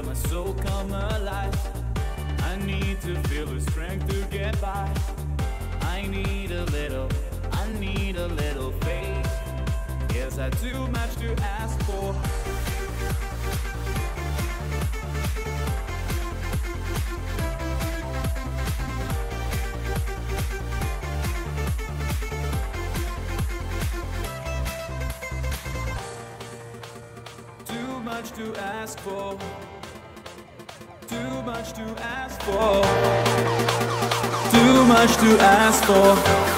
feel my soul come alive. I need to feel the strength to get by. I need a little faith. Yes, I too much to ask for. Too much to ask for. Too much to ask for. Too much to ask for.